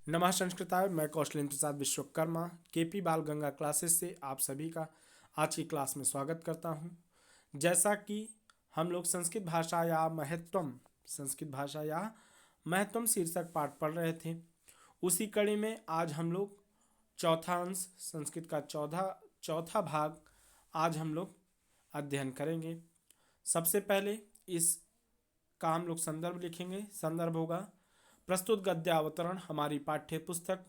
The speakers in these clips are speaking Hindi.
नमः संस्कृताय। मैं कौशलेंद्र प्रसाद विश्वकर्मा केपी बाल गंगा क्लासेस से आप सभी का आज की क्लास में स्वागत करता हूं। जैसा कि हम लोग संस्कृत भाषा या महत्वम शीर्षक पाठ पढ़ रहे थे, उसी कड़ी में आज हम लोग चौथा अंश संस्कृत का चौथा भाग आज हम लोग अध्ययन करेंगे। सबसे पहले इस का हम लोग संदर्भ लिखेंगे। संदर्भ होगा प्रस्तुत गद्य अवतरण हमारी पाठ्य पुस्तक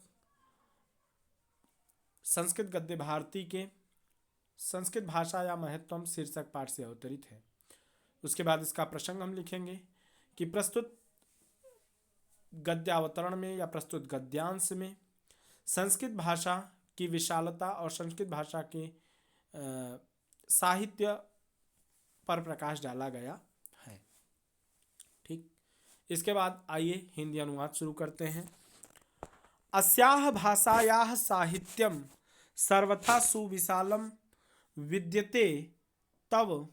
संस्कृत गद्य भारती के संस्कृत भाषा या महत्वम शीर्षक पाठ से अवतरित है। उसके बाद इसका प्रसंग हम लिखेंगे कि प्रस्तुत गद्य अवतरण में या प्रस्तुत गद्यांश में संस्कृत भाषा की विशालता और संस्कृत भाषा के साहित्य पर प्रकाश डाला गया है। ठीक, इसके बाद आइए हिंदी अनुवाद शुरू करते हैं। अस्याह भाषायाः साहित्यम सर्वथा सुविशालम विद्यते तव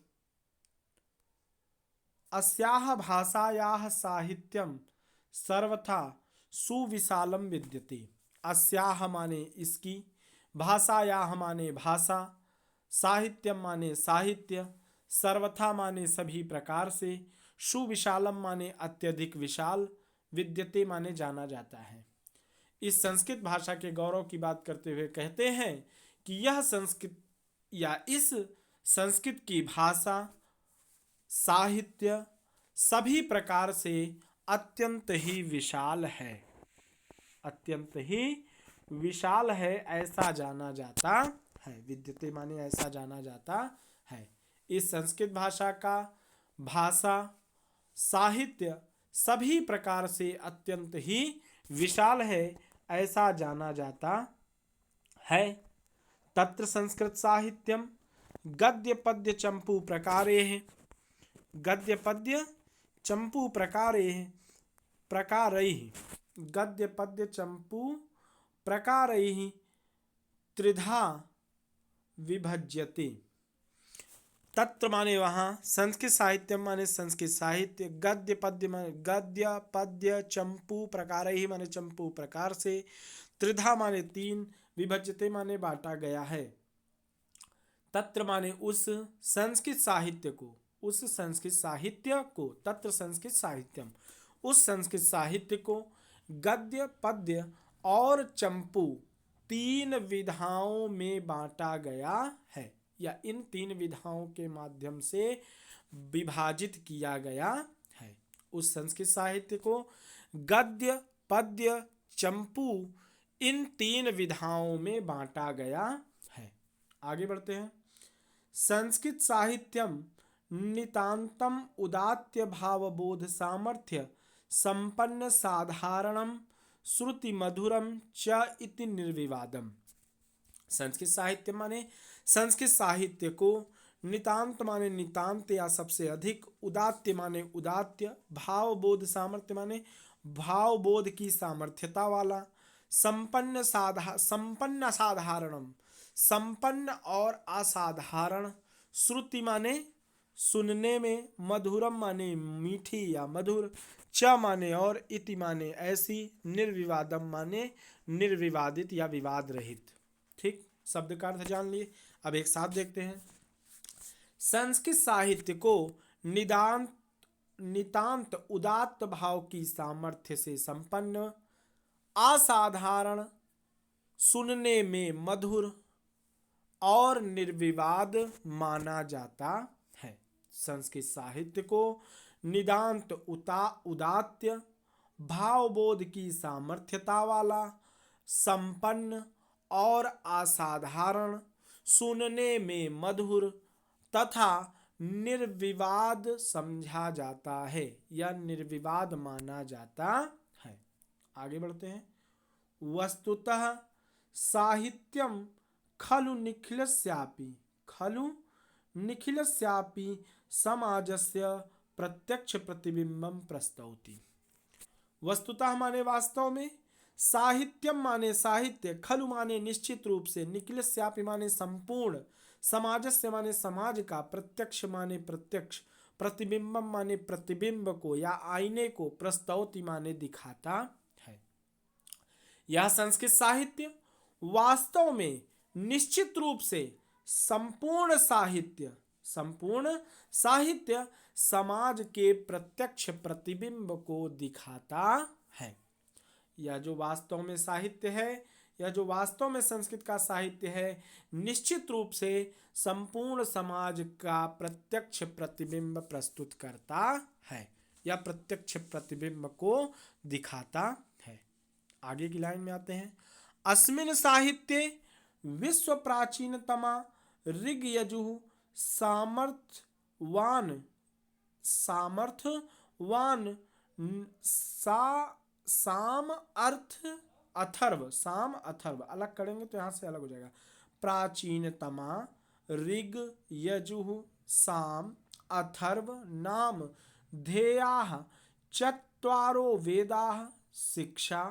अस्याह भाषायाः साहित्यम सर्वथा सुविशालम विद्यते। अस्याह माने इसकी, भाषायाः माने भाषा, साहित्यम माने साहित्य, सर्वथा माने सभी प्रकार से, सुविशालम माने अत्यधिक विशाल, विद्यते माने जाना जाता है। इस संस्कृत भाषा के गौरव की बात करते हुए कहते हैं कि यह संस्कृत या इस संस्कृत की भाषा, साहित्य सभी प्रकार से अत्यंत ही विशाल है। अत्यंत ही विशाल है ऐसा जाना जाता है। विद्यते माने ऐसा जाना जाता है। इस संस्कृत भाषा का भाषा, साहित्य सभी प्रकार से अत्यंत ही विशाल है ऐसा जाना जाता है। तत्र संस्कृत साहित्यम गद्य पद्य चंपू प्रकारेः गद्य पद्य चंपू प्रकारैः गद्य पद्य चंपू प्रकारैः त्रिधा विभज्यते। तत्र माने वहाँ, संस्कृत साहित्य माने संस्कृत साहित्य, गद्य पद्य माने गद्य पद्य, चंपू प्रकारैः माने चंपू प्रकार से, त्रिधा माने तीन, विभज्यते माने बांटा गया है। तत्र माने उस संस्कृत साहित्य को, उस संस्कृत साहित्य को, तत्र संस्कृत साहित्यम उस संस्कृत साहित्य को गद्य पद्य और चंपू तीन विधाओं में बांटा गया है, या इन तीन विधाओं के माध्यम से विभाजित किया गया है। उस संस्कृत साहित्य को गद्य पद्य चंपू इन तीन विधाओं में बांटा गया है। आगे बढ़ते हैं। संस्कृत साहित्यम नितांतम उदात्त भावबोध सामर्थ्य संपन्न साधारणम श्रुति मधुरम च इति निर्विवादम। संस्कृत साहित्य माने संस्कृत साहित्य को, नितांत माने नितांत या सबसे अधिक, उदात्त माने उदात्त, भावबोध सामर्थ्य माने भावबोध की सामर्थ्यता वाला, संपन्न असाधारणम संपन्न और असाधारण, श्रुति माने सुनने में, मधुरम माने मीठी या मधुर, च माने और, इति माने ऐसी, निर्विवादम माने निर्विवादित या विवाद रहित। ठीक, शब्द का अर्थ जान लिए। अब एक साथ देखते हैं। संस्कृत साहित्य को नितांत उदात्त भाव की सामर्थ्य से संपन्न, असाधारण, सुनने में मधुर और निर्विवाद माना जाता है। संस्कृत साहित्य को नितांत उदात्त भावबोध की सामर्थ्यता वाला, संपन्न और असाधारण, सुनने में मधुर तथा निर्विवाद समझा जाता है या निर्विवाद माना जाता है। आगे बढ़ते हैं। वस्तुतः साहित्यम खलु निखिलस्यापि समाजस्य प्रत्यक्ष प्रतिबिंबम प्रस्तौति। वस्तुतः माने वास्तव में, साहित्यम माने साहित्य, खलु माने निश्चित रूप से, निखिलस्यापि माने संपूर्ण, समाजस्य माने समाज का, प्रत्यक्ष माने प्रत्यक्ष, प्रतिबिंबम माने प्रतिबिंब को या आईने को, प्रस्तौति माने दिखाता है। यह संस्कृत साहित्य वास्तव में निश्चित रूप से संपूर्ण साहित्य समाज के प्रत्यक्ष प्रतिबिंब को दिखाता है। यह जो वास्तव में साहित्य है, यह जो वास्तव में संस्कृत का साहित्य है, निश्चित रूप से संपूर्ण समाज का प्रत्यक्ष प्रतिबिंब प्रस्तुत करता है, या प्रत्यक्ष प्रतिबिंब को दिखाता है। आगे की लाइन में आते हैं। अस्मिन् साहित्ये विश्व प्राचीनतमा ऋग यजुः सामर्थवान साम अथर्व अलग करेंगे तो यहाँ से अलग हो जाएगा। प्राचीनतमा ऋग यजुः साम अथर्व नाम ध्येयाः चत्वारो वेदाः शिक्षा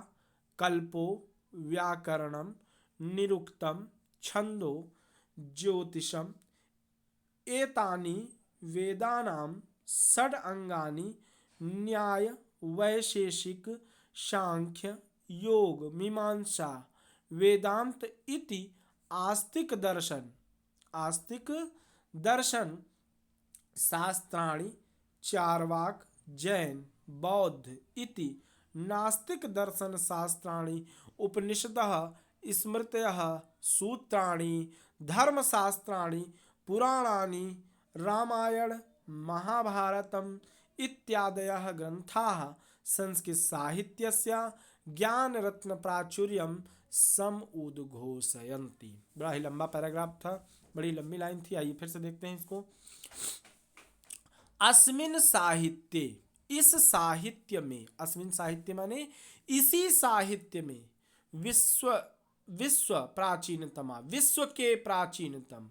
कल्पो व्याकरणं निरुक्तं छंदो ज्योतिषम एतानि वेदानां षड अंगानि न्याय वैशेषिक सांख्य योग मीमांसा वेदांत इति आस्तिक दर्शन शास्त्राणि चार्वाक जैन बौद्ध इति नास्तिक दर्शन शास्त्राणि उपनिषदः स्मृतयः सूत्राणि धर्मशास्त्राणि पुराणानि रामायण महाभारतम् इत्यादयः ग्रंथाः संस्कृत साहित्यस्य ज्ञान रत्न प्राचुर्यम समुद्घोषयन्ति। बड़ा ही लंबा पैराग्राफ था, बड़ी लंबी लाइन थी। आइए फिर से देखते हैं इसको। अस्मिन् साहित्ये, इस साहित्य में, अस्मिन् साहित्य माने इसी साहित्य में, विश्व प्राचीनतमा, विश्व के प्राचीनतम,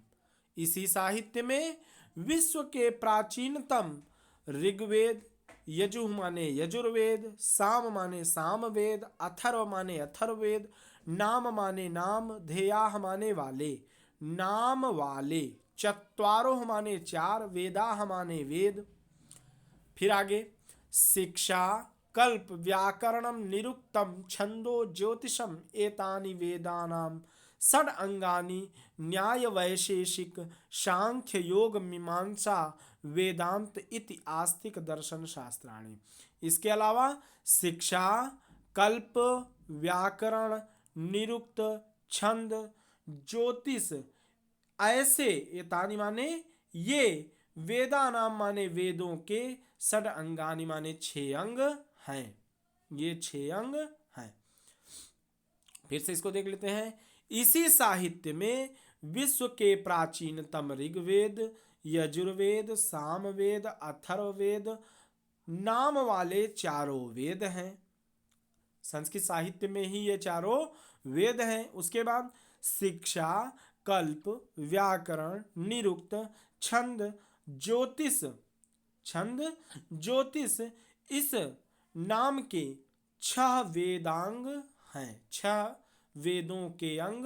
इसी साहित्य में विश्व के प्राचीनतम ऋग्वेद, यजुः माने यजुर्वेद, साम माने सामवेद, अथर्व माने अथर्ववेद, नाम माने नाम, ध्येयाः माने वाले, नाम वाले, चत्वारोः माने चार, वेदाः माने वेद। फिर आगे शिक्षा कल्प व्याकरणम निरुक्तम छंदो ज्योतिषम एतानि वेदानां षड अंगानि न्याय वैशेषिक सांख्य योग मीमांसा वेदांत इति आस्तिक दर्शन शास्त्राणि। इसके अलावा शिक्षा कल्प व्याकरण निरुक्त छंद ज्योतिष ऐसे, एतानि माने ये, वेदानाम माने वेदों के, षड अंगानि माने 6 अंग हैं, ये 6 अंग हैं। फिर से इसको देख लेते हैं। इसी साहित्य में विश्व के प्राचीनतम ऋग्वेद, यजुर्वेद, सामवेद, अथर्ववेद नाम वाले चारों वेद हैं। संस्कृत साहित्य में ही ये चारों वेद हैं। उसके बाद शिक्षा कल्प व्याकरण निरुक्त छंद ज्योतिष इस नाम के 6 वेदांग हैं, 6 वेदों के अंग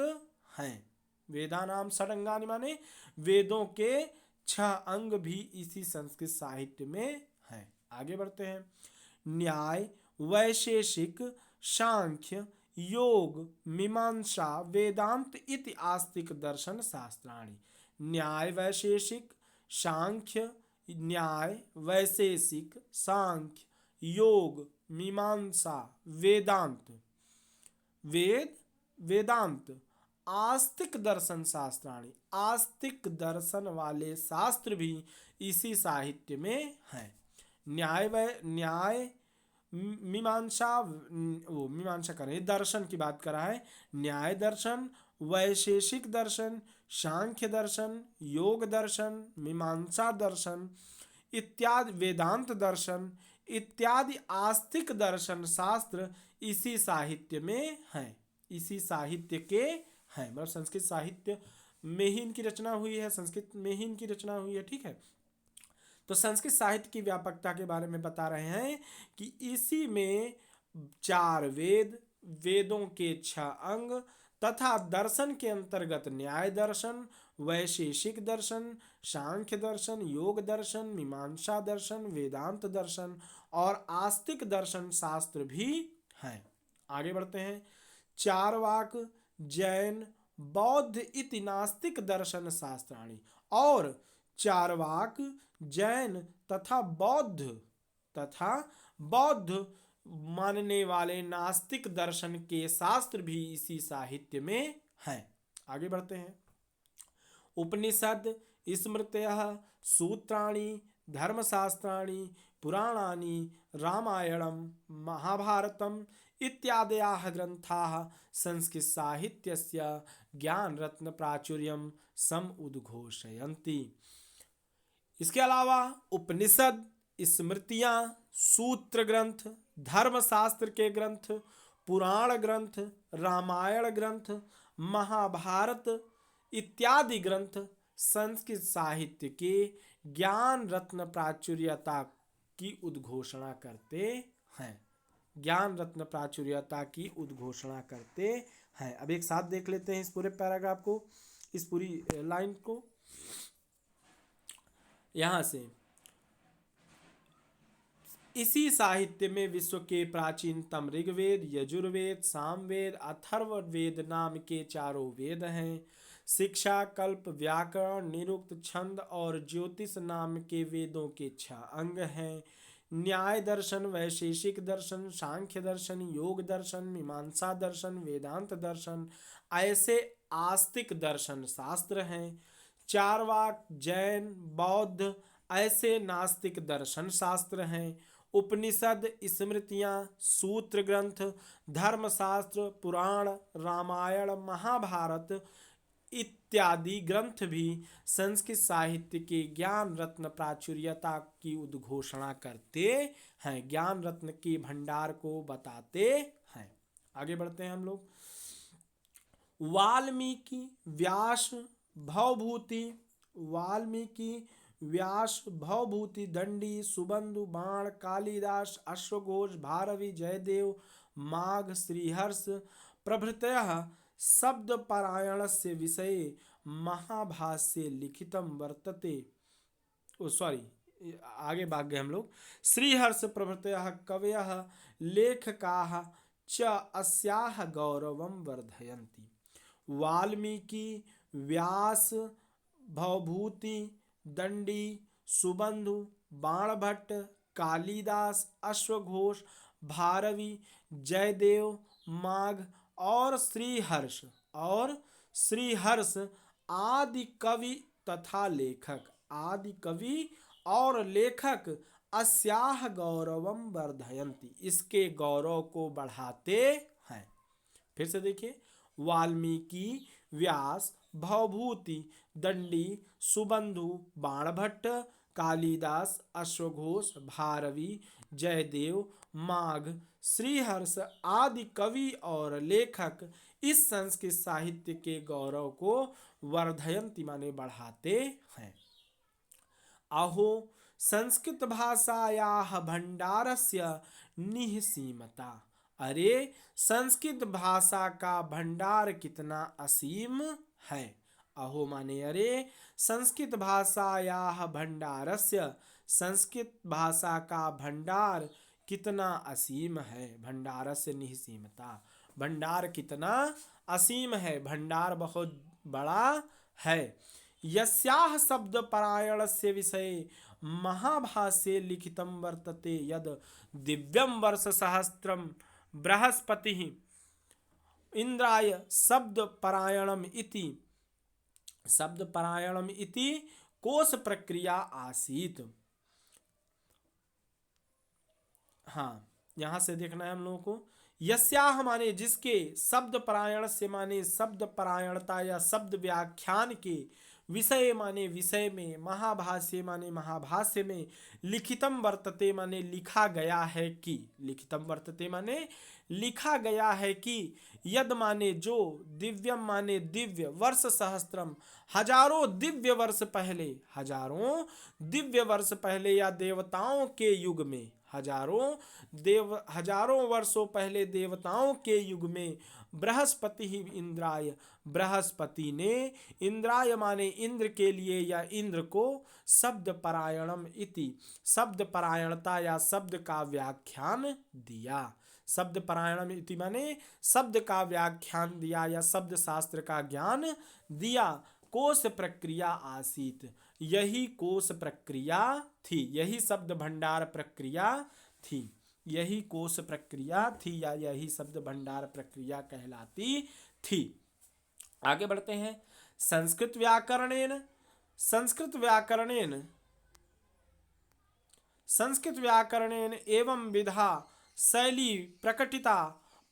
हैं। वेदानाम षडंगानि माने वेदों के 6 अंग भी इसी संस्कृत साहित्य में हैं। आगे बढ़ते हैं। न्याय वैशेषिक सांख्य योग मीमांसा वेदांत इति आस्तिक दर्शन शास्त्राणि। न्याय वैशेषिक सांख्य, न्याय वैशेषिक सांख्य योग मीमांसा वेदांत आस्तिक दर्शन शास्त्राणि, आस्तिक दर्शन वाले शास्त्र भी इसी साहित्य में हैं। न्याय मीमांसा करें, दर्शन की बात करा है। न्याय दर्शन, वैशेषिक दर्शन, सांख्य दर्शन, योग दर्शन, मीमांसा दर्शन इत्यादि, वेदांत दर्शन इत्यादि आस्तिक दर्शन शास्त्र इसी साहित्य में हैं, इसी साहित्य के हैं। मतलब संस्कृत साहित्य में ही इनकी रचना हुई है, संस्कृत में ही इनकी रचना हुई है। ठीक है, तो संस्कृत साहित्य की व्यापकता के बारे में बता रहे हैं कि इसी में 4 वेद, वेदों के 6 अंग तथा दर्शन के अंतर्गत न्याय दर्शन, वैशेषिक दर्शन, सांख्य दर्शन, योग दर्शन, मीमांसा दर्शन, वेदांत दर्शन और आस्तिक दर्शन शास्त्र भी हैं। आगे बढ़ते हैं। चार्वाक, जैन, बौद्ध इति नास्तिक दर्शन शास्त्राणि। और चार्वाक, जैन तथा बौद्ध मानने वाले नास्तिक दर्शन के शास्त्र भी इसी साहित्य में हैं। आगे बढ़ते हैं। उपनिषद, स्मृतयः, सूत्राणि, धर्मशास्त्राणि, पुराणानि, रामायणं, महाभारतम् इत्यादयाः ग्रन्थाः संस्कृत साहित्यस्य ज्ञानरत्न प्राचुर्यं समुद्घोषयन्ति। इसके अलावा उपनिषद, स्मृतियाँ, सूत्र ग्रंथ, धर्मशास्त्र के ग्रंथ, पुराण ग्रंथ, रामायण ग्रंथ, महाभारत इत्यादि ग्रंथ संस्कृत साहित्य के ज्ञान रत्न प्राचुर्यता की उद्घोषणा करते हैं। ज्ञान रत्न प्राचुर्यता की उद्घोषणा करते हैं। अब एक साथ देख लेते हैं इस पूरे पैराग्राफ को, इस पूरी लाइन को। यहां से इसी साहित्य में विश्व के प्राचीनतम ऋग्वेद, यजुर्वेद, सामवेद, अथर्ववेद नाम के चारों वेद हैं। शिक्षा, कल्प, व्याकरण, निरुक्त, छंद और ज्योतिष नाम के वेदों के 6 अंग हैं। न्याय दर्शन, वैशेषिक दर्शन, सांख्य दर्शन, योग दर्शन, मीमांसा दर्शन, वेदांत दर्शन ऐसे आस्तिक दर्शन शास्त्र हैं। चार्वाक, जैन, बौद्ध ऐसे नास्तिक दर्शन शास्त्र हैं। उपनिषद, स्मृतियाँ, सूत्र ग्रंथ, धर्मशास्त्र, पुराण, रामायण, महाभारत इत्यादि ग्रंथ भी संस्कृत साहित्य के ज्ञान रत्न प्राचुर्यता की उद्घोषणा करते हैं, ज्ञान रत्न के भंडार को बताते हैं। आगे बढ़ते हैं हम लोग। वाल्मीकि, व्यास, भवभूति, वाल्मीकि, व्यास, भवभूति, दंडी, सुबंधु, बाण, कालिदास, अश्वघोष, भारवी, जयदेव, माघ, श्रीहर्ष प्रभृतयः शब्द पारायणस्य विषये महाभाष्ये लिखितं वर्तते। आगे भाग गए हम लोग। श्रीहर्ष प्रभृतयः कवयः लेखकाः च अस्याः गौरवं वर्धयन्ति। वाल्मीकि, व्यास, भवभूति, दंडी, सुबंधु, बाणभट्ट, कालिदास, अश्वघोष, भारवी, जयदेव, माघ और श्रीहर्ष आदि कवि तथा लेखक अस्याह गौरवम वर्धयन्ति, इसके गौरव को बढ़ाते हैं। फिर से देखिए। वाल्मीकि, व्यास, भवभूति, दंडी, सुबंधु, बाणभट्ट, कालिदास, अश्वघोष, भारवी, जयदेव, माघ, श्रीहर्ष आदि कवि और लेखक इस संस्कृत साहित्य के गौरव को वर्धयन्ति माने बढ़ाते हैं। अहो संस्कृत भाषायाः भंडारस्य निःसीमता। अरे संस्कृत भाषा का भंडार कितना असीम है। अहो माने अरे, संस्कृत भाषायाः भंडारस्य, संस्कृत भाषा का भंडार कितना असीम है। भंडारस्य निःसीमता, भंडार कितना असीम है, भंडार बहुत बड़ा है। यस्याः शब्द पारायणस्य विषये महाभाष्ये लिखितं वर्तते यद दिव्यं वर्षसहस्रं बृहस्पतिः इंद्राय शब्द पारायणम इति कोश प्रक्रिया आसीत। हाँ, यहाँ से देखना है हम लोगों को। यस्याह माने जिसके, शब्द पारायण से माने शब्द पारायणता या शब्द व्याख्यान के, विषय माने विषय में, महाभाष्य माने महाभाष्य में, लिखितम वर्तते माने लिखा गया है कि, लिखितम वर्तते माने लिखा गया है कि, यद माने जो, दिव्यम माने दिव्य, वर्ष सहस्त्रम हजारों दिव्य वर्ष पहले, हजारों दिव्य वर्ष पहले या देवताओं के युग में, हजारों वर्षों पहले देवताओं के युग में, बृहस्पति ही इंद्राय, बृहस्पति ने, इंद्राय माने इंद्र के लिए या इंद्र को, शब्द पारायणम इति, शब्द पारायणता या शब्द का व्याख्यान दिया। शब्द पारायणम इति माने शब्द का व्याख्यान दिया या शब्द शास्त्र का ज्ञान दिया। कोश प्रक्रिया आसीत, यही कोश प्रक्रिया थी, यही शब्द भंडार प्रक्रिया थी, यही कोश प्रक्रिया थी या यही शब्द भंडार प्रक्रिया कहलाती थी। आगे बढ़ते हैं। संस्कृत व्याकरणेन संस्कृत व्याकरणेन एवं विधा शैली प्रकटिता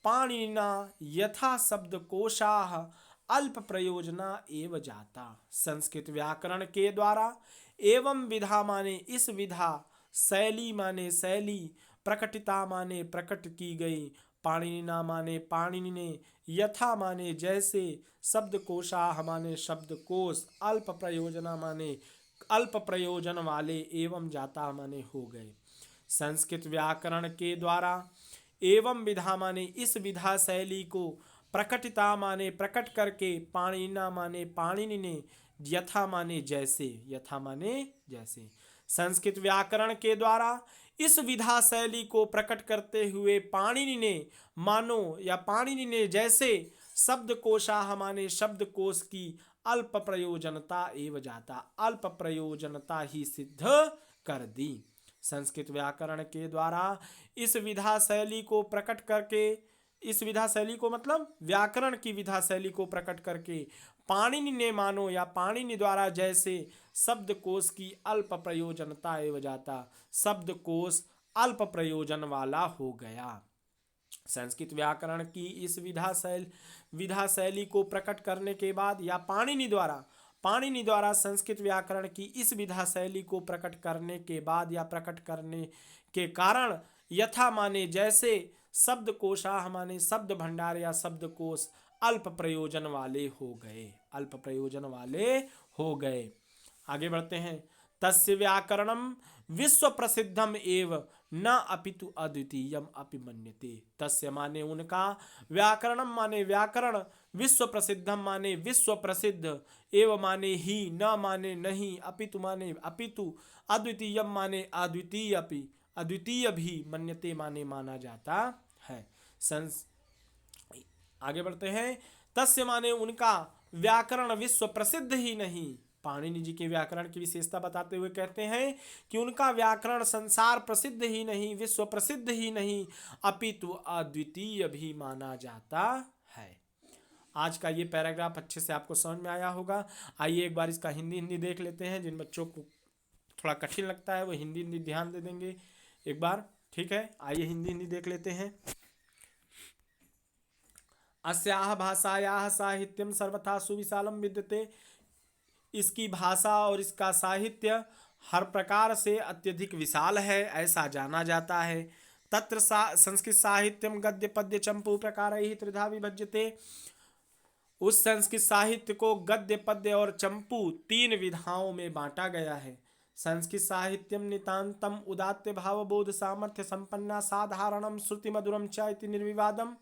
पाणिनिना यथा शब्दकोशाः अल्प प्रयोजना एव जाता। संस्कृत व्याकरण के द्वारा एवं विधा माने इस विधा, शैली माने शैली, प्रकटिता माने प्रकट की गई, पाणिनिना माने पाणिनि ने, यथा माने जैसे, शब्दकोशाः माने शब्दकोश, अल्प प्रयोजना माने अल्प प्रयोजन वाले, एवं जाता माने हो गए। संस्कृत व्याकरण के द्वारा एवं विधा माने इस विधा शैली को, प्रकटिता माने प्रकट करके, पाणिनिना माने पाणिनि ने, यथा माने जैसे, यथा माने जैसे। संस्कृत व्याकरण के द्वारा इस विधा शैली को प्रकट करते हुए पाणिनि ने मानो या पाणिनि ने जैसे शब्दकोशाः माने शब्दकोश की अल्प प्रयोजनता एव जाता, अल्प प्रयोजनता ही सिद्ध कर दी। संस्कृत व्याकरण के द्वारा इस विधा शैली को प्रकट करके, इस विधा शैली को मतलब व्याकरण की विधा शैली को प्रकट करके पाणिनि ने मानो या पाणिनि द्वारा जैसे शब्दकोश की अल्प प्रयोजनता एव जाता, शब्दकोश अल्प प्रयोजन वाला हो गया। संस्कृत व्याकरण की इस विधा शैली को प्रकट करने के बाद या पाणिनि द्वारा संस्कृत व्याकरण की इस विधा शैली को प्रकट करने के बाद या प्रकट करने के कारण यथा माने जैसे, शब्दकोशाः माने शब्द भंडार या शब्दकोश अल्प प्रयोजन वाले हो गए, अल्प प्रयोजन वाले हो गए। आगे बढ़ते हैं। तस्य व्याकरणम विश्व प्रसिद्धम एव न अपितु अद्वितीयम अपि मन्यते। तस्य माने उनका, व्याकरणम माने व्याकरण, विश्व प्रसिद्धम माने विश्व प्रसिद्ध, एव माने ही, न माने नहीं, अपितु माने अपितु, अद्वितीयम माने अद्वितीय, अपि अद्वितीय भी, मन्यते माने माना जाता है। आगे बढ़ते हैं। तस्य माने उनका व्याकरण विश्व प्रसिद्ध ही नहीं, पाणिनि जी के व्याकरण की विशेषता बताते हुए कहते हैं कि उनका व्याकरण संसार प्रसिद्ध ही नहीं, विश्व प्रसिद्ध ही नहीं, अपितु अद्वितीय भी माना जाता है। आज का ये पैराग्राफ अच्छे से आपको समझ में आया होगा। आइए एक बार इसका हिंदी देख लेते हैं। जिन बच्चों को थोड़ा कठिन लगता है वो हिंदी ध्यान दे देंगे एक बार, ठीक है। आइए हिंदी देख लेते हैं। अस्याः भाषायाः साहित्यम सर्वथा सुविशालम विद्यते। इसकी भाषा और इसका साहित्य हर प्रकार से अत्यधिक विशाल है, ऐसा जाना जाता है। तत्र संस्कृत साहित्यम गद्य पद्य चंपू प्रकारैः त्रिधा विभज्यते। उस संस्कृत साहित्य को गद्य पद्य और चंपू तीन विधाओं में बांटा गया है। संस्कृत साहित्यम नितांतम उदात्त भावबोध सामर्थ्य संपन्ना साधारणम श्रुति मधुरम च इति निर्विवादम।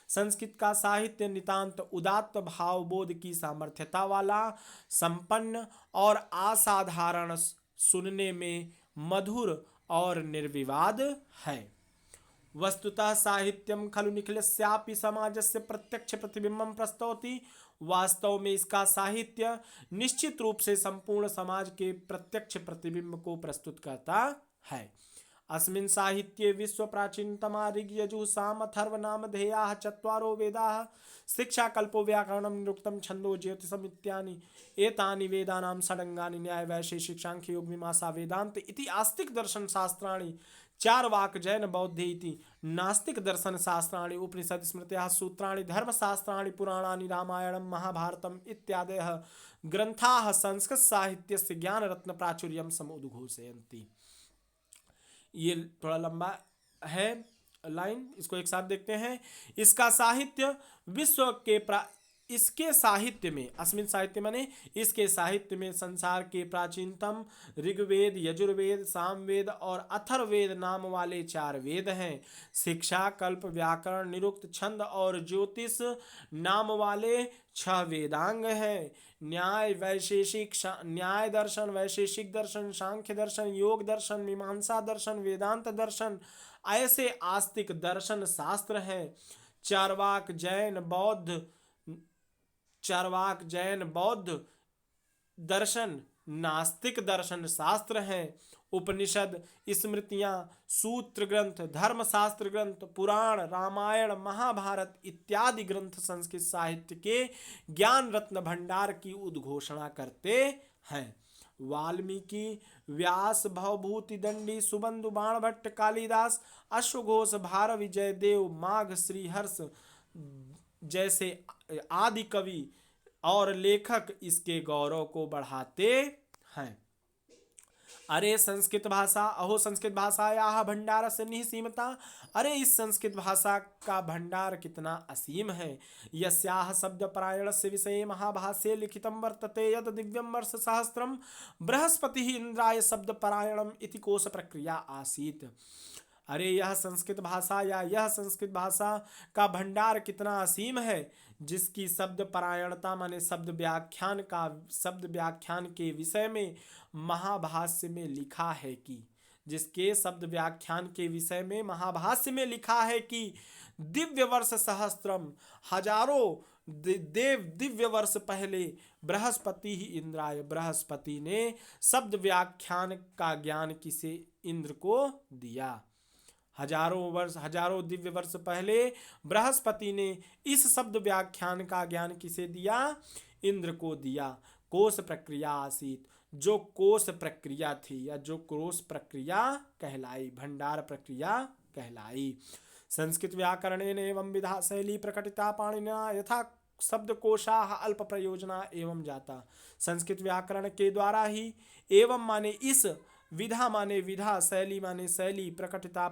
संस्कृत का साहित्य नितांत उदात्त भावबोध की सामर्थ्यता वाला, संपन्न और असाधारण, सुनने में मधुर और निर्विवाद है। वस्तुतः साहित्यम खलु निखिलस्यापि समाजस्य प्रत्यक्ष प्रतिबिंबं प्रस्तौति। वास्तव में इसका साहित्य निश्चित रूप से संपूर्ण समाज के प्रत्यक्ष प्रतिबिंब को प्रस्तुत करता है। अस्मिन् साहित्ये विश्व प्राचीनतमा ऋग्यजुः साम अथर्व नामधेयाः चत्वारो वेदाः शिक्षा कल्पो व्याकरणं निरुक्तं छन्दो ज्योतिषम् इत्यानि एतानि वेदानां षडंगानि न्याय वैशेषिक सांख्य योग मीमांसा वेदांत इति आस्तिक दर्शन शास्त्राणि चार वाक जैन बौद्ध इति नास्तिक दर्शन शास्त्राणि उपनिषद स्मृतयः सूत्राणि धर्मशास्त्राणि पुराणानि रामायणं महाभारतम् इत्यादयः ग्रंथाः संस्कृत साहित्यस्य ज्ञान रत्न प्राचुर्यं समुद्घोषयन्ति। ये थोड़ा लंबा है लाइन, इसको एक साथ देखते हैं। इसका साहित्य विश्व के इसके साहित्य में, अस्मिन् साहित्य माने इसके साहित्य में संसार के प्राचीनतम ऋग्वेद, यजुर्वेद, सामवेद और अथर्ववेद नाम वाले चार वेद हैं। शिक्षा, कल्प, व्याकरण, निरुक्त, छंद और ज्योतिष नाम वाले 6 वेदांग हैं। न्याय दर्शन, वैशेषिक दर्शन, सांख्य दर्शन, योग दर्शन, मीमांसा दर्शन, वेदांत दर्शन ऐसे आस्तिक दर्शन शास्त्र हैं। चार्वाक जैन बौद्ध दर्शन नास्तिक दर्शन शास्त्र हैं। उपनिषद, स्मृतियां, सूत्र ग्रंथ, धर्मशास्त्र ग्रंथ, पुराण, रामायण, महाभारत इत्यादि ग्रंथ संस्कृत साहित्य के ज्ञान रत्न भंडार की उद्घोषणा करते हैं। वाल्मीकि, व्यास, भवभूति, दंडी, सुबंधु, बाणभट्ट, कालिदास, अश्वघोष, भारवि, जयदेव, माघ, श्रीहर्ष जैसे आदि कवि और लेखक इसके गौरव को बढ़ाते हैं। अरे संस्कृत भाषा, अहो संस्कृत भाषायाः भंडारस्य निःसीमता। अरे इस संस्कृत भाषा का भंडार कितना असीम है। यस्याः शब्दपरायणस्य विषये महाभाष्ये लिखितं वर्तते यद दिव्यं वर्ष सहस्रम बृहस्पतिः इंद्राय शब्दपरायणम् इति कोश प्रक्रिया आसीत। अरे यह संस्कृत भाषा का भंडार कितना असीम है, जिसकी शब्द परायणता माने शब्द व्याख्यान के विषय में महाभाष्य में लिखा है कि लिखा है कि दिव्य वर्ष सहस्त्रम, हजारों दिव्य वर्ष पहले बृहस्पति ही इंद्राय, बृहस्पति ने शब्द व्याख्यान का ज्ञान किसे इंद्र को दिया। हजारों दिव्य वर्ष पहले बृहस्पति ने इस शब्द व्याख्यान का ज्ञान किसे दिया? इंद्र को दिया। कोश प्रक्रिया आसीत, जो कोश प्रक्रिया थी या जो कोश प्रक्रिया कहलाई, भंडार प्रक्रिया कहलाई। संस्कृत व्याकरणेन एवं विधा शैली प्रकटिता पाणिनिना यथा शब्दकोशाः अल्प प्रयोजना एवं जाता। संस्कृत व्याकरण के द्वारा ही एवं माने इस विधा माने विधा, शैली माने शैली, प्रकटिता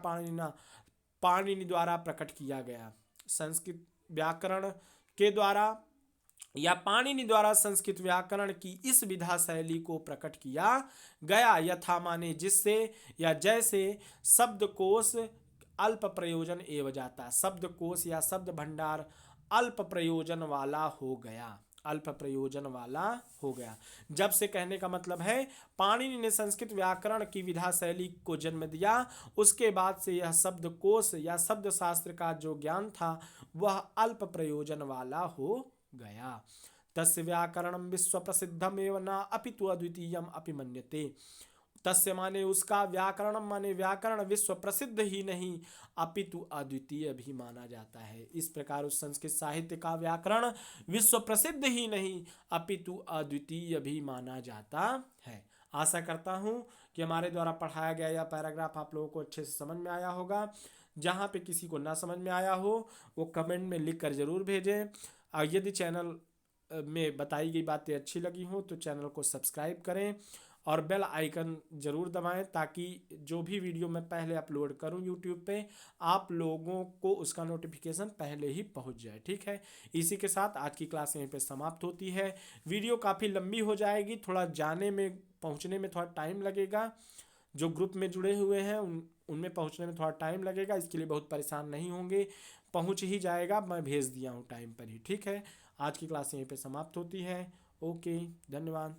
पाणिनि द्वारा प्रकट किया गया। संस्कृत व्याकरण के द्वारा या पाणिनि द्वारा संस्कृत व्याकरण की इस विधा शैली को प्रकट किया गया। यथा माने जिससे या जैसे शब्दकोश अल्प प्रयोजन एवं जाता, शब्दकोश या शब्द भंडार अल्प प्रयोजन वाला हो गया। जब से कहने का मतलब है पाणिनि ने संस्कृत व्याकरण की विधा शैली को जन्म दिया, उसके बाद से यह शब्दकोश या शब्द शास्त्र का जो ज्ञान था वह अल्प प्रयोजन वाला हो गया। तस्य व्याकरणं विश्व प्रसिद्धम एवं न अपितु अद्वितीयम अपि मन्यते। तस्य माने उसका, व्याकरण माने व्याकरण विश्व प्रसिद्ध ही नहीं अपितु अद्वितीय भी माना जाता है। इस प्रकार उस संस्कृत साहित्य का व्याकरण विश्व प्रसिद्ध ही नहीं अपितु अद्वितीय भी माना जाता है। आशा करता हूँ कि हमारे द्वारा पढ़ाया गया यह पैराग्राफ आप लोगों को अच्छे से समझ में आया होगा। जहाँ पे किसी को ना समझ में आया हो वो कमेंट में लिख कर ज़रूर भेजें। और यदि चैनल में बताई गई बातें अच्छी लगी हो तो चैनल को सब्सक्राइब करें और बेल आइकन ज़रूर दबाएं, ताकि जो भी वीडियो मैं पहले अपलोड करूं यूट्यूब पे आप लोगों को उसका नोटिफिकेशन पहले ही पहुंच जाए। ठीक है, इसी के साथ आज की क्लास यहीं पे समाप्त होती है। वीडियो काफ़ी लंबी हो जाएगी, थोड़ा पहुंचने में थोड़ा टाइम लगेगा। जो ग्रुप में जुड़े हुए हैं उनमें पहुंचने में थोड़ा टाइम लगेगा, इसके लिए बहुत परेशान नहीं होंगे, पहुंच ही जाएगा। मैं भेज दिया हूं टाइम पर ही। ठीक है, आज की क्लास यहीं पे समाप्त होती है। ओके, धन्यवाद।